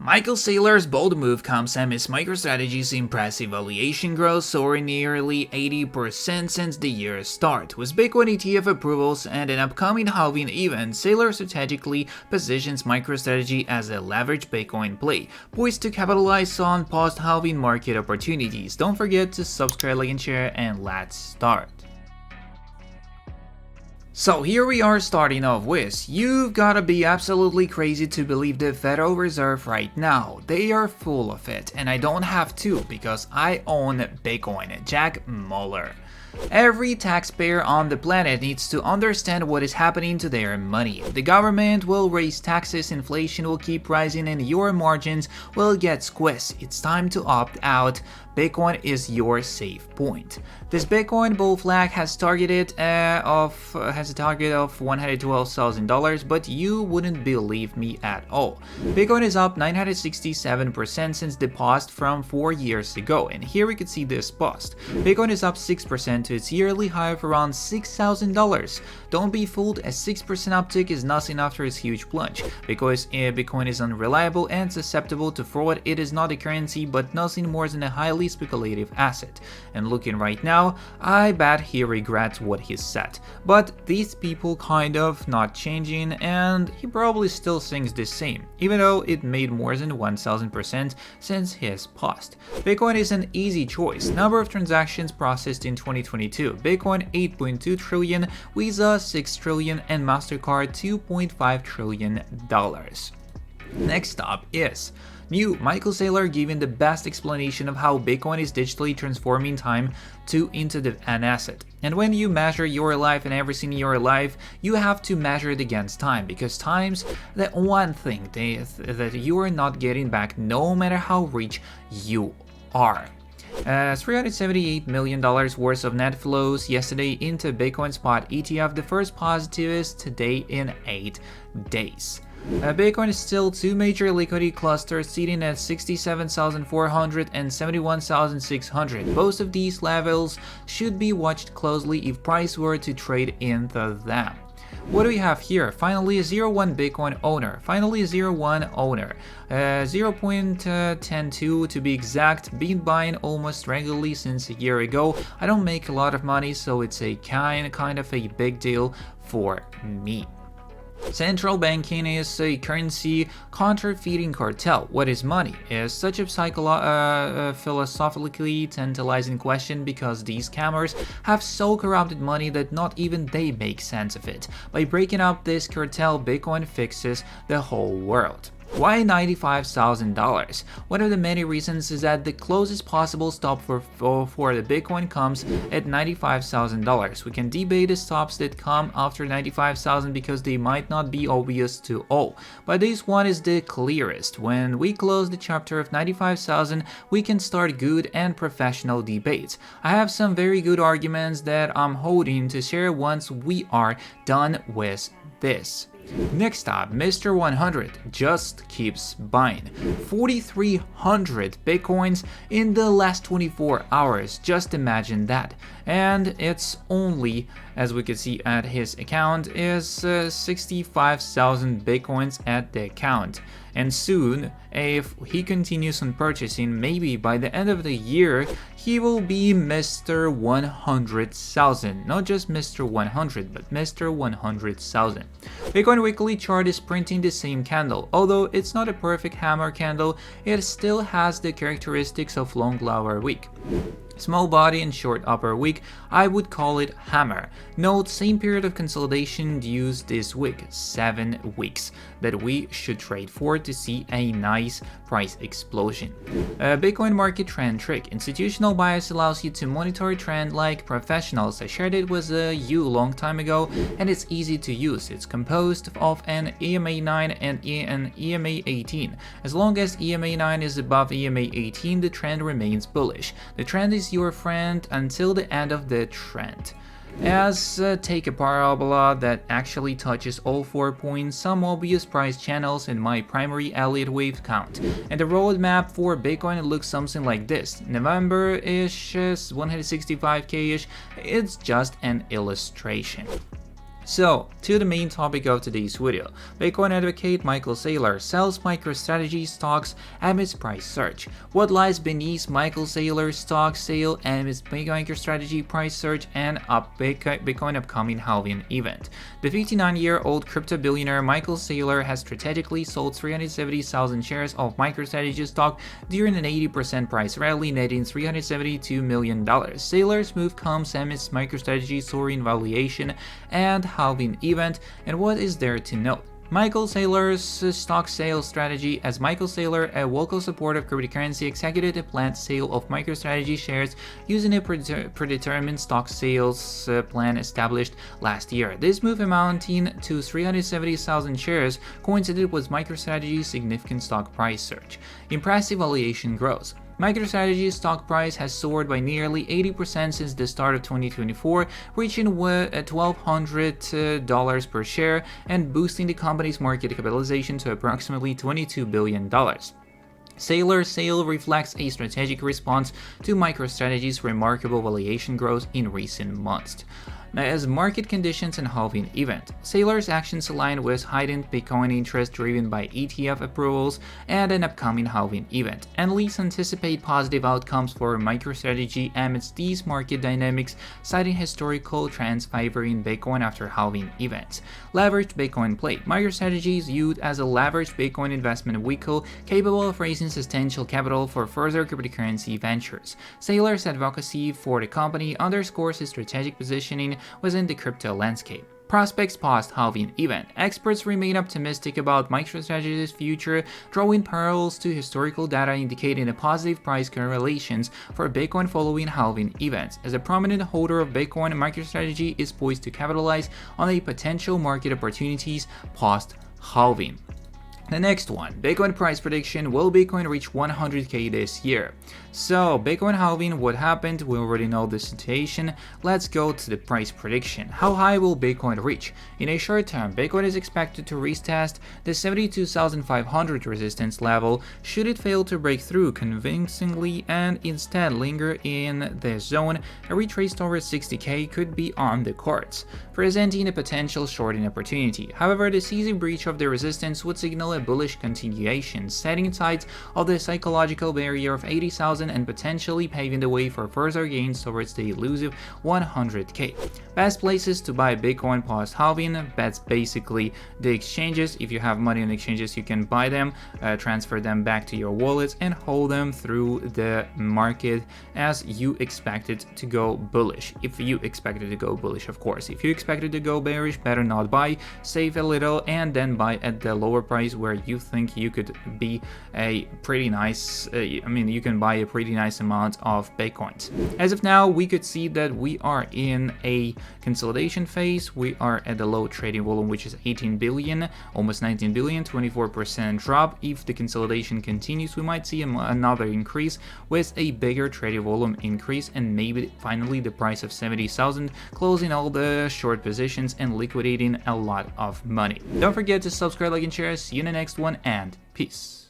Michael Saylor's bold move comes amidst Microstrategy's impressive valuation growth, soaring nearly 80% since the year's start. With Bitcoin ETF approvals and an upcoming halving event, Saylor strategically positions Microstrategy as a leveraged Bitcoin play, poised to capitalize on post-halving market opportunities. Don't forget to subscribe, like, and share, and let's start. So here we are starting off with, you've gotta be absolutely crazy to believe the Federal Reserve right now. They are full of it, and I don't have to because I own Bitcoin. Jack Muller. Every taxpayer on the planet needs to understand what is happening to their money. The government will raise taxes, inflation will keep rising, and your margins will get squeezed. It's time to opt out. Bitcoin is your safe point. This Bitcoin bull flag has a target of $112,000, but you wouldn't believe me at all. Bitcoin is up 967% since the post from 4 years ago, and here we can see this post. Bitcoin is up 6% to its yearly high of around $6,000. Don't be fooled, a 6% uptick is nothing after its huge plunge. Because Bitcoin is unreliable and susceptible to fraud, it is not a currency but nothing more than a highly speculative asset. And looking right now, I bet he regrets what he said. But these people kind of not changing, and he probably still thinks the same, even though it made more than 1000% since his post. Bitcoin is an easy choice. Number of transactions processed in 2022. Bitcoin 8.2 trillion, Visa 6 trillion, and MasterCard $2.5 trillion. Next up is new Michael Saylor giving the best explanation of how Bitcoin is digitally transforming time into an asset. And when you measure your life and everything in your life, you have to measure it against time, because time's the one thing that you are not getting back no matter how rich you are. $378 million worth of net flows yesterday into Bitcoin spot ETF, the first positivist today in 8 days. Bitcoin is still two major liquidity clusters sitting at 67,400 and 71,600. Both of these levels should be watched closely if price were to trade into them. What do we have here? Finally a 0.1 Bitcoin owner. 0.12 to be exact. Been buying almost regularly since a year ago. I don't make a lot of money, so it's a kind of a big deal for me. Central banking is a currency counterfeiting cartel. What is money? Is such a philosophically tantalizing question because these scammers have so corrupted money that not even they make sense of it. By breaking up this cartel, Bitcoin fixes the whole world. Why $95,000? One of the many reasons is that the closest possible stop for the Bitcoin comes at $95,000. We can debate the stops that come after $95,000 because they might not be obvious to all, but this one is the clearest. When we close the chapter of 95,000, we can start good and professional debates. I have some very good arguments that I'm holding to share once we are done with this. Next up, Mr. 100 just keeps buying. 4,300 Bitcoins in the last 24 hours, just imagine that. And it's only, as we can see at his account, is 65,000 Bitcoins at the account. And soon, if he continues on purchasing, maybe by the end of the year, he will be Mr. 100,000. Not just Mr. 100, but Mr. 100,000. Bitcoin weekly chart is printing the same candle. Although it's not a perfect hammer candle, it still has the characteristics of long lower wick. Small body and short upper wick, I would call it hammer. Note, same period of consolidation used this week, 7 weeks, that we should trade for to see a nice price explosion. Bitcoin market trend trick. Institutional bias allows you to monitor a trend like professionals. I shared it with you a long time ago, and it's easy to use. It's composed of an EMA 9 and an EMA 18. As long as EMA 9 is above EMA 18, the trend remains bullish. The trend is your friend until the end of the trend. Take a parabola that actually touches all 4 points, some obvious price channels, and my primary Elliott wave count. And the roadmap for Bitcoin looks something like this. November-ish, 165k-ish, it's just an illustration. So, to the main topic of today's video. Bitcoin advocate Michael Saylor sells Microstrategy stocks amidst price surge. What lies beneath Michael Saylor's stock sale amidst Microstrategy price surge and Bitcoin upcoming halving event? The 59-year-old crypto billionaire Michael Saylor has strategically sold 370,000 shares of Microstrategy stock during an 80% price rally, netting $372 million. Saylor's move comes amidst Microstrategy's soaring valuation and halving event, and what is there to note? Michael Saylor's stock sales strategy. As Michael Saylor, a vocal supporter of cryptocurrency, executed a planned sale of MicroStrategy shares using a predetermined stock sales plan established last year. This move, amounting to 370,000 shares, coincided with MicroStrategy's significant stock price surge. Impressive valuation growth. MicroStrategy's stock price has soared by nearly 80% since the start of 2024, reaching $1,200 per share and boosting the company's market capitalization to approximately $22 billion. Saylor's sale reflects a strategic response to MicroStrategy's remarkable valuation growth in recent months. Now, as market conditions and halving event, Saylor's actions align with heightened Bitcoin interest driven by ETF approvals and an upcoming halving event. Analysts anticipate positive outcomes for MicroStrategy amidst these market dynamics, citing historical trends favoring Bitcoin after halving events. Leveraged Bitcoin play. MicroStrategy is viewed as a leveraged Bitcoin investment vehicle capable of raising substantial capital for further cryptocurrency ventures. Saylor's advocacy for the company underscores his strategic positioning within the crypto landscape. Prospects post-halving event. Experts remain optimistic about MicroStrategy's future, drawing parallels to historical data indicating a positive price correlations for Bitcoin following halving events. As a prominent holder of Bitcoin, MicroStrategy is poised to capitalize on the potential market opportunities post-halving. The next one, Bitcoin price prediction. Will Bitcoin reach 100k this year? So, Bitcoin halving, what happened? We already know the situation. Let's go to the price prediction. How high will Bitcoin reach? In a short term, Bitcoin is expected to retest the 72,500 resistance level should it fail to break through convincingly and instead linger in the zone. A retrace towards 60k could be on the cards, presenting a potential shorting opportunity. However, the easy breach of the resistance would signal a bullish continuation, setting aside of the psychological barrier of 80,000 and potentially paving the way for further gains towards the elusive 100k. Best places to buy Bitcoin post halving. That's basically the exchanges. If you have money on exchanges, you can buy them, transfer them back to your wallets, and hold them through the market as you expect it to go bullish. If you expect it to go bullish, of course. If you expect it to go bearish, better not buy. Save a little and then buy at the lower price where you think you could be a pretty nice, you can buy a pretty nice amount of Bitcoins. As of now, we could see that we are in a consolidation phase. We are at the low trading volume, which is 18 billion, almost 19 billion, 24% drop. If the consolidation continues, we might see another increase with a bigger trading volume increase and maybe finally the price of 70,000, closing all the short positions and liquidating a lot of money. Don't forget to subscribe, like, and share. See you in the next one, and peace.